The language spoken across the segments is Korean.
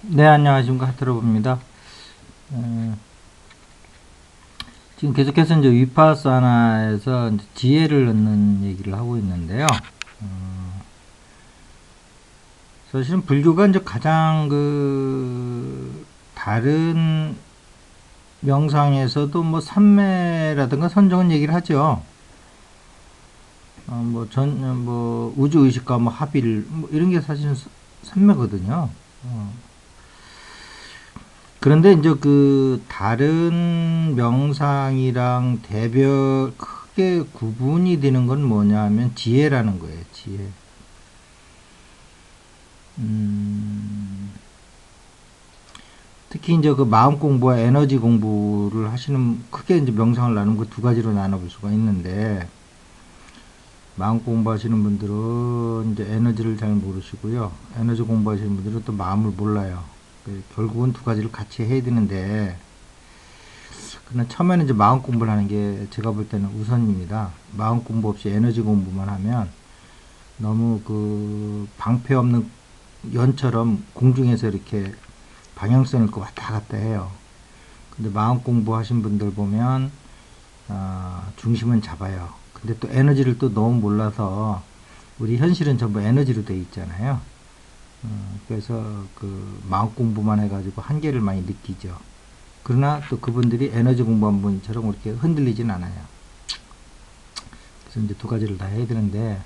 네, 안녕하십니까. 하트로브입니다. 어, 지금 계속해서 이제 위파사나에서 이제 지혜를 얻는 얘기를 하고 있는데요. 사실은 불교가 이제 가장 다른 명상에서도 뭐 삼매라든가 선정은 얘기를 하죠. 뭐 우주의식과 뭐 합일, 뭐 이런 게 사실은 삼매거든요. 그런데 이제 다른 명상이랑 대별 크게 구분이 되는 건 뭐냐 하면 지혜라는 거예요, 지혜. 음, 특히 이제 그 마음 공부와 에너지 공부를 하시는, 크게 이제 명상을 나누면 그 두 가지로 나눠볼 수가 있는데, 마음 공부하시는 분들은 이제 에너지를 잘 모르시고요. 에너지 공부하시는 분들은 또 마음을 몰라요. 결국은 두 가지를 같이 해야 되는데, 그러나 처음에는 이제 마음 공부를 하는 게 제가 볼 때는 우선입니다. 마음 공부 없이 에너지 공부만 하면 너무 방패 없는 연처럼 공중에서 이렇게 방향성 있고 왔다 갔다 해요. 근데 마음 공부하신 분들 보면 중심은 잡아요. 근데 또 에너지를 또 너무 몰라서 우리 현실은 전부 에너지로 돼 있잖아요. 그래서 마음 공부만 해가지고 한계를 많이 느끼죠. 그러나 또 그분들이 에너지 공부한 분처럼 그렇게 흔들리진 않아요. 그래서 이제 두 가지를 다 해야 되는데,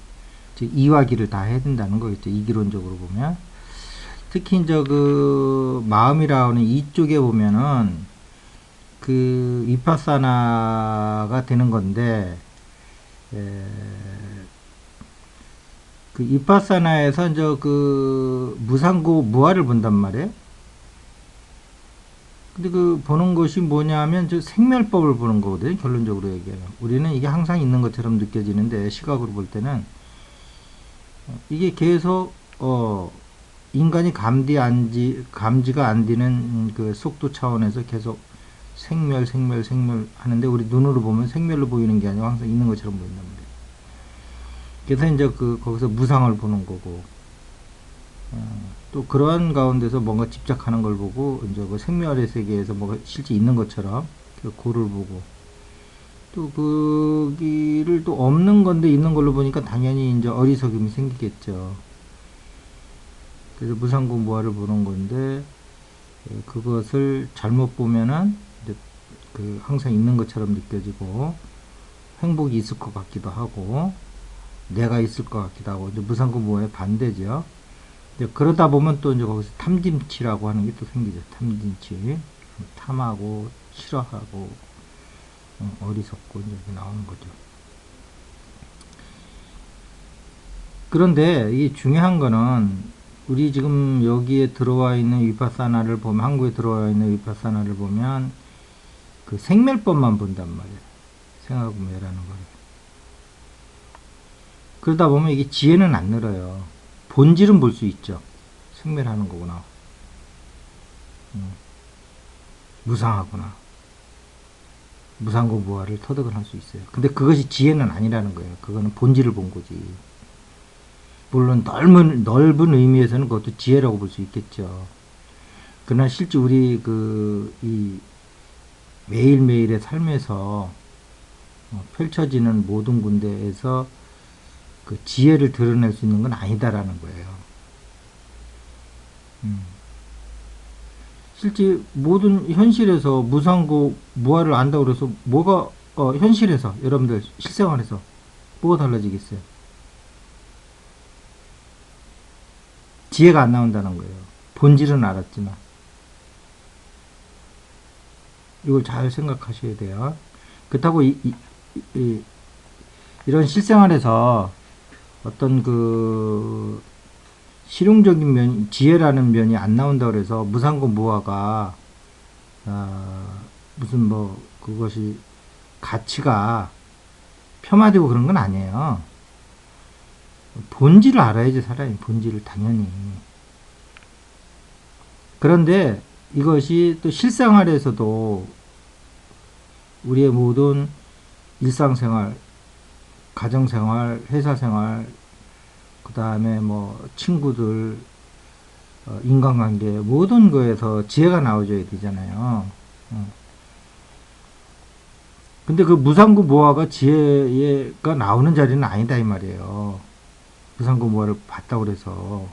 이와 기를 다 해야 된다는 거겠죠. 이기론적으로 보면. 특히 이제 마음이라는 이쪽에 보면은 위파사나가 되는 건데, 에, 위파사나에서 이제 무상고 무아를 본단 말이에요. 근데 보는 것이 뭐냐면 저 생멸법을 보는 거거든요. 결론적으로 얘기하면. 우리는 이게 항상 있는 것처럼 느껴지는데, 시각으로 볼 때는 이게 계속 인간이 감지가 안 되는 그 속도 차원에서 계속 생멸 하는데, 우리 눈으로 보면 생멸로 보이는 게 아니고 항상 있는 것처럼 보인단 말이에요. 그래서 이제 거기서 무상을 보는 거고, 또 그러한 가운데서 뭔가 집착하는 걸 보고 이제 생멸의 세계에서 뭐가 실제 있는 것처럼 고를 보고, 또 거기를 또 없는 건데 있는 걸로 보니까 당연히 이제 어리석음이 생기겠죠. 그래서 무상고 무아를 보는 건데, 그것을 잘못 보면은 이제 항상 있는 것처럼 느껴지고 행복이 있을 것 같기도 하고 내가 있을 것 같기도 하고, 이제 무상고 무아의 반대죠. 이제 그러다 보면 또 이제 거기서 탐진치라고 하는 게 또 생기죠. 탐진치. 탐하고 싫어하고 어리석고 이제 나오는 거죠. 그런데 이 중요한 거는, 우리 지금 여기에 들어와 있는 위파사나를 보면, 한국에 들어와 있는 위파사나를 보면 생멸법만 본단 말이에요. 생하고매라는 걸. 그러다 보면 이게 지혜는 안 늘어요. 본질은 볼 수 있죠. 생멸하는 거구나. 무상하구나. 무상고 무아를 터득을 할 수 있어요. 근데 그것이 지혜는 아니라는 거예요. 그거는 본질을 본 거지. 물론 넓은 의미에서는 그것도 지혜라고 볼 수 있겠죠. 그러나 실제 우리 이 매일매일의 삶에서 펼쳐지는 모든 군데에서 지혜를 드러낼 수 있는 건 아니다라는 거예요. 실제 모든 현실에서 무상고 무아를 안다고 그래서 뭐가 현실에서 여러분들 실생활에서 뭐가 달라지겠어요? 지혜가 안 나온다는 거예요. 본질은 알았지만. 이걸 잘 생각하셔야 돼요. 그렇다고 이런 실생활에서 어떤 실용적인 지혜라는 면이 안 나온다 그래서 무상고 무아가 무슨 그것이 가치가 폄하되고 그런 건 아니에요. 본질을 알아야지 사람이, 본질을 당연히. 그런데 이것이 또 실생활에서도 우리의 모든 일상생활, 가정생활, 회사생활, 그 다음에 친구들, 인간관계 모든 거에서 지혜가 나와줘야 되잖아요. 근데 그 무상구 무화가 지혜가 나오는 자리는 아니다 이 말이에요. 무상구 무화를 봤다고 그래서.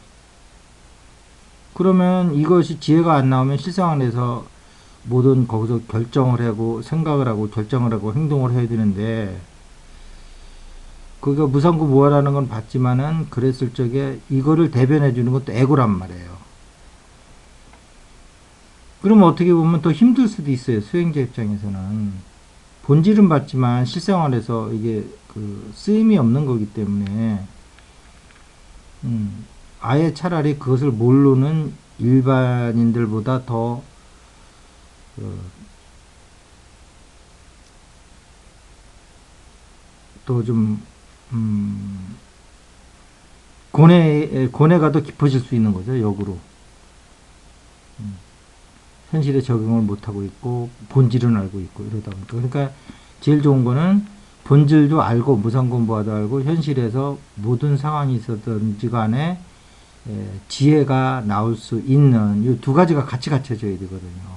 그러면 이것이 지혜가 안 나오면 실생활에서 모든 거기서 결정을 하고 생각을 하고 결정을 하고 행동을 해야 되는데, 그가 무상구 무화라는 건 봤지만은 그랬을 적에 이거를 대변해 주는 것도 에고란 말이에요. 그러면 어떻게 보면 더 힘들 수도 있어요. 수행자 입장에서는. 본질은 봤지만 실생활에서 이게 그 쓰임이 없는 거기 때문에 아예 차라리 그것을 모르는 일반인들보다 더 좀 고뇌가 더 깊어질 수 있는 거죠. 역으로 현실에 적응을 못하고 있고 본질은 알고 있고 이러다 보니까. 그러니까 제일 좋은 거는 본질도 알고 무상공부화도 알고 현실에서 모든 상황이 있었든지 간에 지혜가 나올 수 있는 이 두 가지가 같이 갖춰져야 되거든요.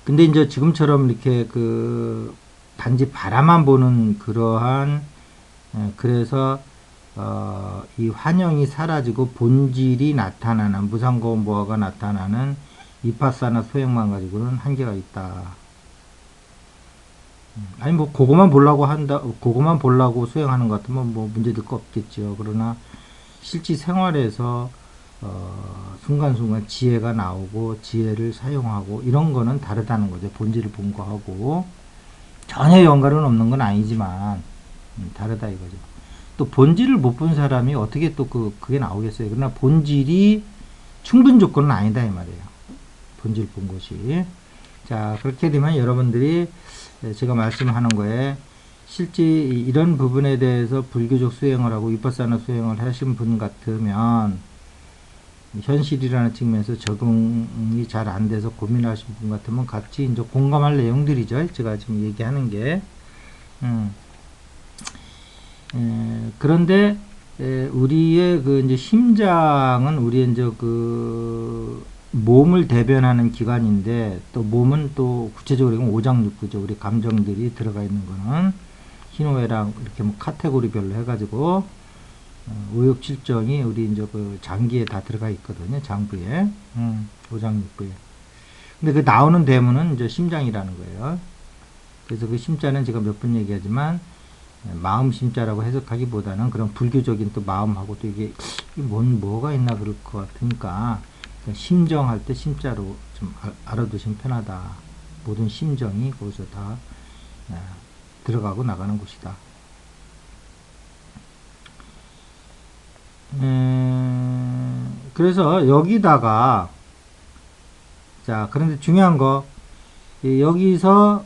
근데 이제 지금처럼 이렇게 그 단지 바라만 보는 그러한 그래서 이 환영이 사라지고 본질이 나타나는 무상공부화가 나타나는 이파사나 소행만 가지고는 한계가 있다. 아니 뭐 그거만 보려고 수행하는 것 같으면 뭐 문제될 거 없겠죠. 그러나 실제 생활에서 순간순간 지혜가 나오고 지혜를 사용하고 이런 거는 다르다는 거죠. 본질을 본 거하고 전혀 연관은 없는 건 아니지만 다르다 이거죠. 또 본질을 못 본 사람이 어떻게 또 그게 나오겠어요. 그러나 본질이 충분 조건은 아니다 이 말이에요. 본질 본 것이. 자, 그렇게 되면 여러분들이 제가 말씀하는 거에 실제 이런 부분에 대해서 불교적 수행을 하고 위파사나 수행을 하신 분 같으면 현실이라는 측면에서 적응이 잘 안 돼서 고민하신 분 같으면 같이 이제 공감할 내용들이죠. 제가 지금 얘기하는 게. 그런데 우리의 그 이제 심장은 우리의 이제 그 몸을 대변하는 기관인데, 또 몸은 또 구체적으로 오장육부죠. 우리 감정들이 들어가 있는 거는 희노애락 이렇게 뭐 카테고리별로 해가지고 오욕칠정이 우리 이제 그 장기에 다 들어가 있거든요. 장부에, 오장육부에. 근데 그 나오는 대문은 이제 심장이라는 거예요. 그래서 그 심자는 제가 몇 번 얘기하지만 마음 심자라고 해석하기보다는 그런 불교적인 또 마음하고 또 이게 뭐가 있나 그럴 것 같으니까 심정할 때 심자로 좀 알아두시면 편하다. 모든 심정이 거기서 다 들어가고 나가는 곳이다. 그래서 여기다가 자, 그런데 중요한 거 여기서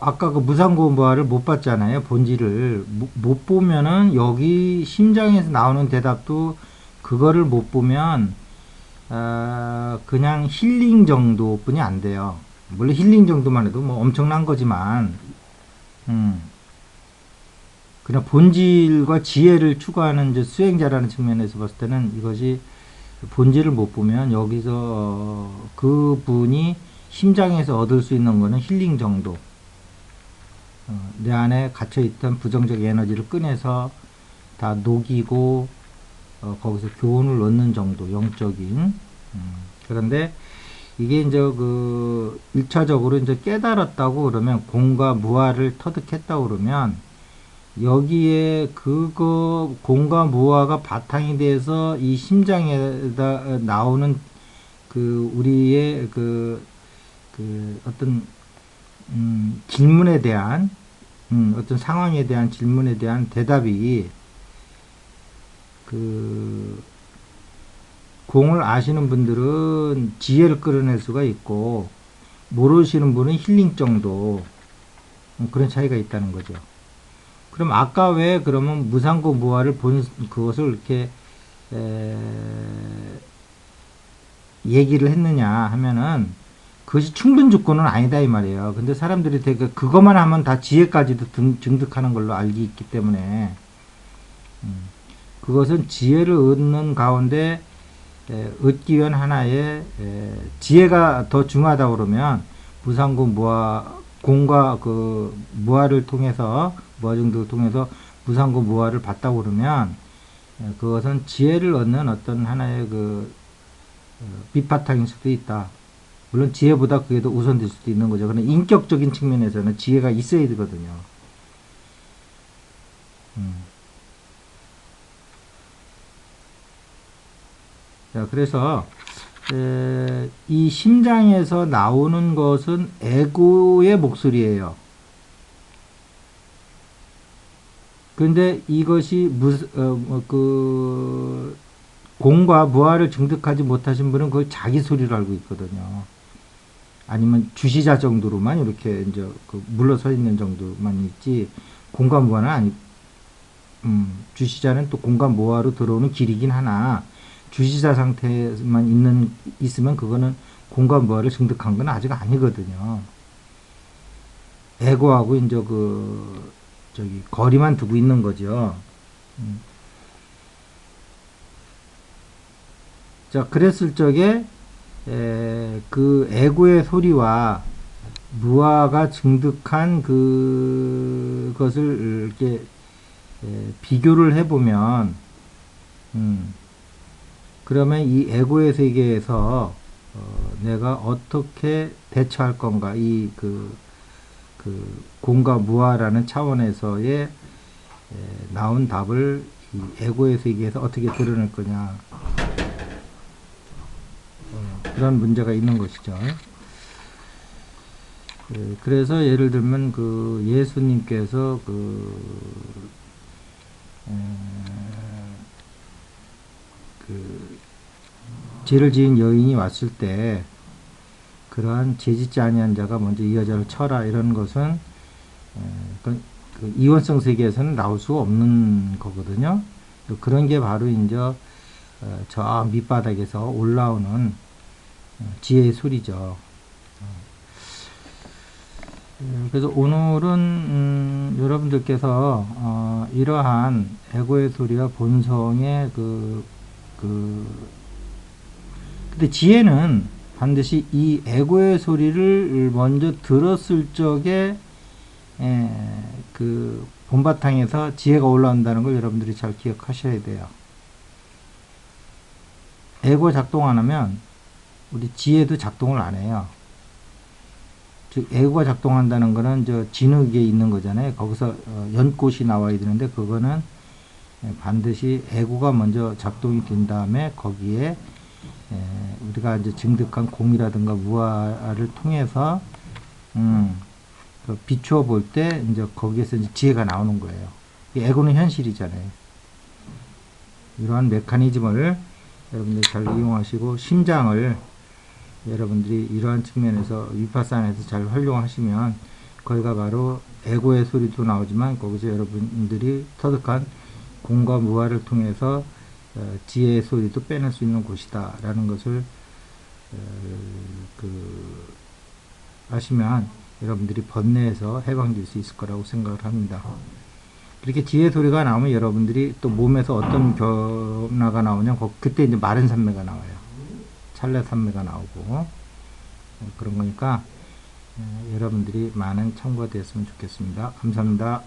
아까 그 무상고부화를 못 봤잖아요. 본질을 못 보면은 여기 심장에서 나오는 대답도 그거를 못 보면 그냥 힐링 정도뿐이 안 돼요. 물론 힐링 정도만 해도 뭐 엄청난 거지만 그냥 본질과 지혜를 추구하는 이제 수행자라는 측면에서 봤을 때는 이것이 본질을 못 보면 여기서 그분이 심장에서 얻을 수 있는 거는 힐링 정도. 내 안에 갇혀있던 부정적 에너지를 꺼내서 다 녹이고 거기서 교훈을 얻는 정도, 영적인. 그런데 이게 이제 그 1차적으로 이제 깨달았다고 그러면 공과 무아를 터득했다고 그러면 여기에 그거 공과 무아가 바탕이 돼서 이 심장에다 나오는 그 우리의 그 어떤 질문에 대한 어떤 상황에 대한 질문에 대한 대답이 그 공을 아시는 분들은 지혜를 끌어낼 수가 있고 모르시는 분은 힐링 정도 그런 차이가 있다는 거죠. 그럼 아까 왜 그러면 무상고 무아를 본 그것을 이렇게 얘기를 했느냐 하면은 그것이 충분 조건은 아니다 이 말이에요. 근데 사람들이 되게 그것만 하면 다 지혜까지도 증득하는 걸로 알기 있기 때문에 그것은 지혜를 얻는 가운데 얻기 위한 하나의 지혜가 더 중요하다 그러면 무상구 무화 공과 그 무화를 통해서 무화 정도를 통해서 무상구 무화를 봤다고 그러면 그것은 지혜를 얻는 어떤 하나의 그 밑바탕일 수도 있다. 물론 지혜보다 그게 더 우선될 수도 있는 거죠. 그러나 인격적인 측면에서는 지혜가 있어야 되거든요. 자, 그래서 이 심장에서 나오는 것은 에고의 목소리예요. 그런데 이것이 공과 무아를 증득하지 못하신 분은 그걸 자기 소리로 알고 있거든요. 아니면 주시자 정도로만 이렇게 이제 물러서 있는 정도만 있지, 공과 무아는 아니. 주시자는 또 공과 무아로 들어오는 길이긴 하나, 주시자 상태만 있으면 그거는 공과 무아를 증득한 건 아직 아니거든요. 에고하고 이제 거리만 두고 있는 거죠. 자, 그랬을 적에 그 에고의 소리와 무아가 증득한 그것을 이렇게 비교를 해보면, 그러면 이 에고의 세계에서 내가 어떻게 대처할 건가, 공과 무아라는 차원에서의 나온 답을 이 에고의 세계에서 어떻게 드러낼 거냐, 그런 문제가 있는 것이죠. 그래서 예를 들면 예수님께서 죄를 지은 여인이 왔을 때 그러한 죄짓지 아니한 자가 먼저 이 여자를 쳐라, 이런 것은 그 이원성 세계에서는 나올 수가 없는 거거든요. 그런 게 바로 이제 저 밑바닥에서 올라오는 지혜의 소리죠. 그래서 오늘은 여러분들께서 이러한 에고의 소리와 본성의 근데 지혜는 반드시 이 에고의 소리를 먼저 들었을 적에 본바탕에서 지혜가 올라온다는 걸 여러분들이 잘 기억하셔야 돼요. 에고 작동 안 하면 우리 지혜도 작동을 안 해요. 즉 에고가 작동한다는 거는 저 진흙에 있는 거잖아요. 거기서 연꽃이 나와야 되는데 그거는 반드시 에고가 먼저 작동이 된 다음에 거기에 우리가 이제 증득한 공이라든가 무아를 통해서 비추어 볼 때 이제 거기에서 이제 지혜가 나오는 거예요. 에고는 현실이잖아요. 이러한 메커니즘을 여러분들이 잘 이용하시고, 심장을 여러분들이 이러한 측면에서 위파사나에서 잘 활용하시면 거기가 바로 에고의 소리도 나오지만 거기서 여러분들이 터득한 공과 무아를 통해서 지혜의 소리도 빼낼 수 있는 곳이다 라는 것을 아시면 여러분들이 번뇌에서 해방될 수 있을 거라고 생각을 합니다. 이렇게 지혜 소리가 나오면 여러분들이 또 몸에서 어떤 변화가 나오냐, 그때 이제 마른 산매가 나와요. 찰나 산매가 나오고, 그런 거니까 여러분들이 많은 참고가 되었으면 좋겠습니다. 감사합니다.